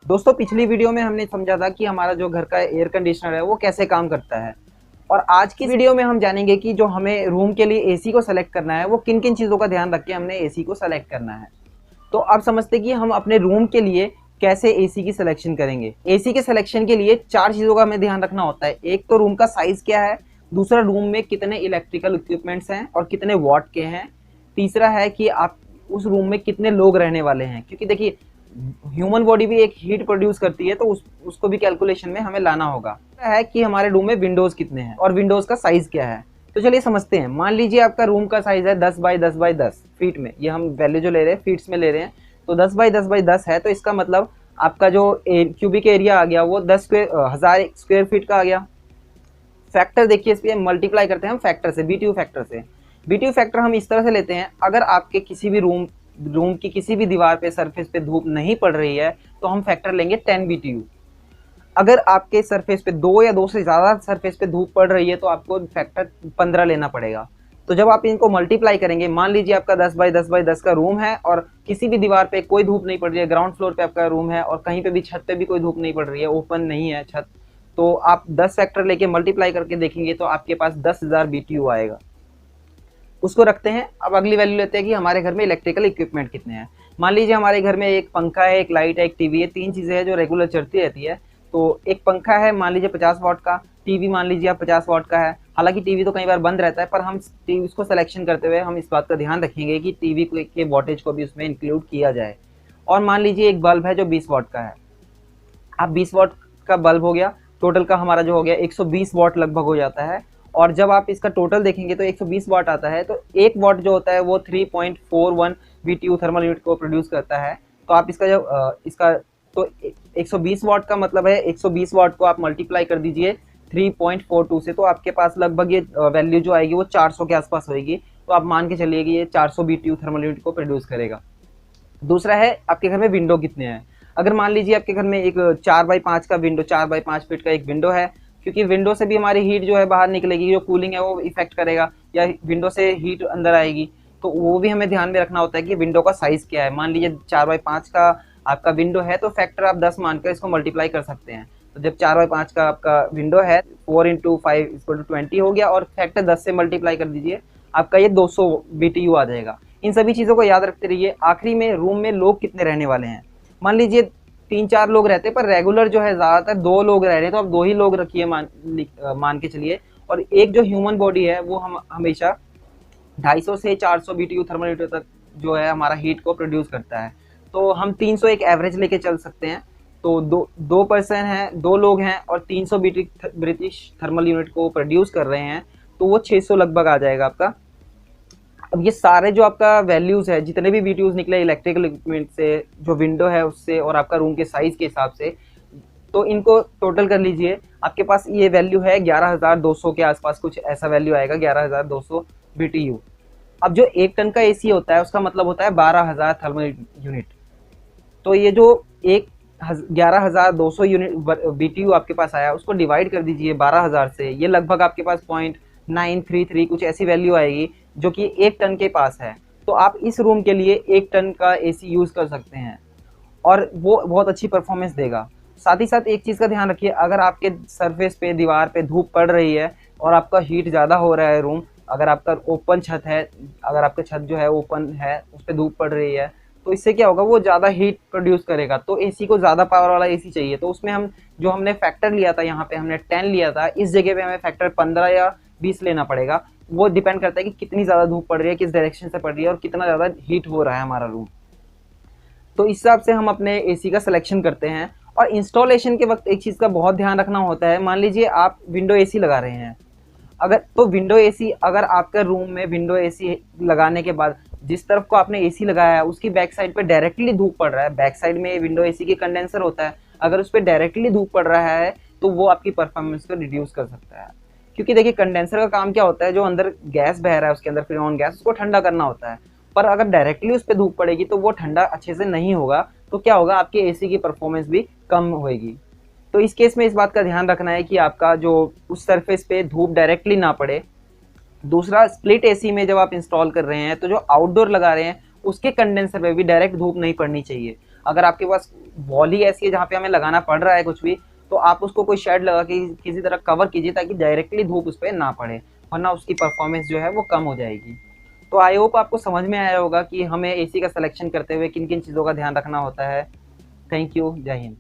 दोस्तों पिछली वीडियो में हमने समझा था कि हमारा जो घर का एयर कंडीशनर है वो कैसे काम करता है। और आज की वीडियो में हम जानेंगे कि जो हमें रूम के लिए एसी को सेलेक्ट करना है वो किन किन चीज़ों का ध्यान रख के हमने एसी को सेलेक्ट करना है। तो अब समझते हैं कि हम अपने रूम के लिए कैसे एसी की सिलेक्शन करेंगे। एसी के सिलेक्शन के लिए 4 चीज़ों का हमें ध्यान रखना होता है। एक तो रूम का साइज़ क्या है, दूसरा रूम में कितने इलेक्ट्रिकल इक्विपमेंट्स हैं और कितने वॉट के हैं, तीसरा है कि आप उस रूम में कितने लोग रहने वाले हैं, क्योंकि देखिए ह्यूमन बॉडी भी एक हीट प्रोड्यूस करती है, तो उसको भी कैलकुलेशन में हमें लाना होगा। है कि हमारे रूम में विंडोज कितने हैं और विंडोज का साइज क्या है। तो चलिए समझते हैं। मान लीजिए आपका रूम का साइज है 10 बाई 10 बाई 10 फीट में, ये हम वैल्यू जो ले रहे हैं फीट्स में ले रहे हैं। तो 10 बाई 10 बाई 10 है, तो इसका मतलब आपका जो क्यूबिक एरिया आ गया वो 10,000 स्क्वायर फीट का आ गया। फैक्टर देखिए, इस पर मल्टीप्लाई करते हैं हम फैक्टर से, बीटीयू फैक्टर से। बीटीयू फैक्टर हम इस तरह से लेते हैं, अगर आपके किसी भी रूम की किसी भी दीवार पे सरफेस पे धूप नहीं पड़ रही है तो हम फैक्टर लेंगे 10 BTU। अगर आपके सरफेस पे 2 या 2 से ज़्यादा सरफेस पे धूप पड़ रही है तो आपको फैक्टर 15 लेना पड़ेगा। तो जब आप इनको मल्टीप्लाई करेंगे, मान लीजिए आपका 10 बाई 10 बाई 10 का रूम है और किसी भी दीवार पे कोई धूप नहीं पड़ रही है, ग्राउंड फ्लोर पे आपका रूम है और कहीं पे भी छत पे भी कोई धूप नहीं पड़ रही है, ओपन नहीं है छत, तो आप 10 फैक्टर लेके मल्टीप्लाई करके देखेंगे तो आपके पास 10,000 BTU आएगा। उसको रखते हैं। अब अगली वैल्यू लेते हैं कि हमारे घर में इलेक्ट्रिकल इक्विपमेंट कितने हैं। मान लीजिए हमारे घर में एक पंखा है, एक लाइट है, एक टीवी है, 3 चीज़ें हैं जो रेगुलर चलती रहती है। तो एक पंखा है मान लीजिए 50 वाट का, टीवी मान लीजिए आप 50 वाट का है। हालांकि टीवी तो कई बार बंद रहता है, पर हम टीवी को सिलेक्शन करते हुए हम इस बात का ध्यान रखेंगे कि टीवी के वोल्टेज को भी उसमें इंक्लूड किया जाए। और मान लीजिए एक बल्ब है जो 20 वाट का है। अब 20 वाट का बल्ब हो गया, टोटल का हमारा जो हो गया 120 वाट लगभग हो जाता है। और जब आप इसका टोटल देखेंगे तो 120 वाट आता है, तो 1 वाट जो होता है वो 3.41 BTU थर्मल यूनिट को प्रोड्यूस करता है। तो आप इसका जो इसका तो 120 वाट का मतलब है 120 वाट को आप मल्टीप्लाई कर दीजिए 3.42 से, तो आपके पास लगभग ये वैल्यू जो आएगी वो 400 के आसपास होगी। तो आप मान के चलिए कि ये 400 BTU थर्मल यूनिट को प्रोड्यूस करेगा। दूसरा है आपके घर में विंडो कितने हैं। अगर मान लीजिए आपके घर में एक 4 बाई 5 का विंडो, 4 बाई 5 फीट का एक विंडो है, क्योंकि विंडो से भी हमारी हीट जो है बाहर निकलेगी, जो कूलिंग है वो इफेक्ट करेगा, या विंडो से हीट अंदर आएगी, तो वो भी हमें ध्यान में रखना होता है कि विंडो का साइज क्या है। मान लीजिए 4 बाई 5 का आपका विंडो है तो फैक्टर आप 10 मानकर इसको मल्टीप्लाई कर सकते हैं। तो जब 4 बाई 5 का आपका विंडो है 4 इंटू 5 इक्वल टू 20 हो गया, और फैक्टर 10 से मल्टीप्लाई कर दीजिए, आपका ये 200 BTU आ जाएगा। इन सभी चीज़ों को याद रखते रहिए। आखिरी में रूम में लोग कितने रहने वाले हैं। मान लीजिए 3-4 लोग रहते हैं, पर रेगुलर जो है ज़्यादातर 2 लोग रह रहे हैं, तो आप 2 ही लोग रखिए मान के चलिए। और एक जो ह्यूमन बॉडी है वो हम हमेशा 250 से 400 BTU थर्मल यूनिट तक जो है हमारा हीट को प्रोड्यूस करता है। तो हम 300 एक एवरेज लेके चल सकते हैं। तो दो पर्सन हैं, 2 लोग हैं और 300 ब्रिटिश थर्मल यूनिट को प्रोड्यूस कर रहे हैं, तो वो 600 लगभग आ जाएगा आपका। अब ये सारे जो आपका वैल्यूज है, जितने भी BTUs निकले इलेक्ट्रिकल इक्विपमेंट से, जो विंडो है उससे, और आपका रूम के साइज के हिसाब से, तो इनको टोटल कर लीजिए। आपके पास ये वैल्यू है 11,200 के आसपास, कुछ ऐसा वैल्यू आएगा 11,200 BTU। अब जो 1 टन का एसी होता है उसका मतलब होता है 12,000 थर्मल यूनिट। तो ये जो 11,200 यूनिट BTU आपके पास आया, उसको डिवाइड कर दीजिए 12,000 से, ये लगभग आपके पास 0.933 कुछ ऐसी वैल्यू आएगी, जो कि 1 टन के पास है। तो आप इस रूम के लिए 1 टन का एसी यूज़ कर सकते हैं और वो बहुत अच्छी परफॉर्मेंस देगा। साथ ही साथ एक चीज़ का ध्यान रखिए, अगर आपके सरफेस पे, दीवार पे धूप पड़ रही है और आपका हीट ज़्यादा हो रहा है रूम, अगर आपका ओपन छत है, अगर आपका छत जो है ओपन है, उस पर धूप पड़ रही है, तो इससे क्या होगा, वो ज़्यादा हीट प्रोड्यूस करेगा। तो एसी को ज़्यादा पावर वाला एसी चाहिए। तो उसमें हम जो हमने फैक्टर लिया था, यहाँ पे हमने 10 लिया था, इस जगह पे हमें फैक्टर 15 या 20 लेना पड़ेगा। वो डिपेंड करता है कि कितनी ज़्यादा धूप पड़ रही है, किस डायरेक्शन से पड़ रही है और कितना ज़्यादा हीट हो रहा है हमारा रूम। तो इस हिसाब से हम अपने एसी का सिलेक्शन करते हैं। और इंस्टॉलेशन के वक्त एक चीज़ का बहुत ध्यान रखना होता है। मान लीजिए आप विंडो एसी लगा रहे हैं, अगर तो विंडो एसी, अगर आपके रूम में विंडो एसी लगाने के बाद जिस तरफ को आपने एसी लगाया है उसकी बैक साइड पे डायरेक्टली धूप पड़ रहा है, बैक साइड में विंडो एसी की कंडेंसर होता है, अगर उस पर डायरेक्टली धूप पड़ रहा है तो वो आपकी परफॉर्मेंस को रिड्यूस कर सकता है। क्योंकि देखिए कंडेंसर का काम क्या होता है, जो अंदर गैस बह रहा है उसके अंदर फ्रीऑन गैस, उसको ठंडा करना होता है। पर अगर डायरेक्टली उस पर धूप पड़ेगी तो वो ठंडा अच्छे से नहीं होगा, तो क्या होगा, आपके एसी की परफॉर्मेंस भी कम होगी। तो इस केस में इस बात का ध्यान रखना है कि आपका जो उस सरफेस पे धूप डायरेक्टली ना पड़े। दूसरा, स्प्लिट एसी में जब आप इंस्टॉल कर रहे हैं तो जो आउटडोर लगा रहे हैं उसके कंडेंसर पे भी डायरेक्ट धूप नहीं पड़नी चाहिए। अगर आपके पास वॉल ही ऐसी है जहाँ पे हमें लगाना पड़ रहा है कुछ भी, तो आप उसको कोई शेड लगा के किसी तरह कवर कीजिए ताकि डायरेक्टली धूप उस पर ना पड़े, वरना उसकी परफॉर्मेंस जो है वो कम हो जाएगी। तो आई होप आपको समझ में आया होगा कि हमें एसी का सिलेक्शन करते हुए किन किन चीज़ों का ध्यान रखना होता है। थैंक यू, जय हिंद।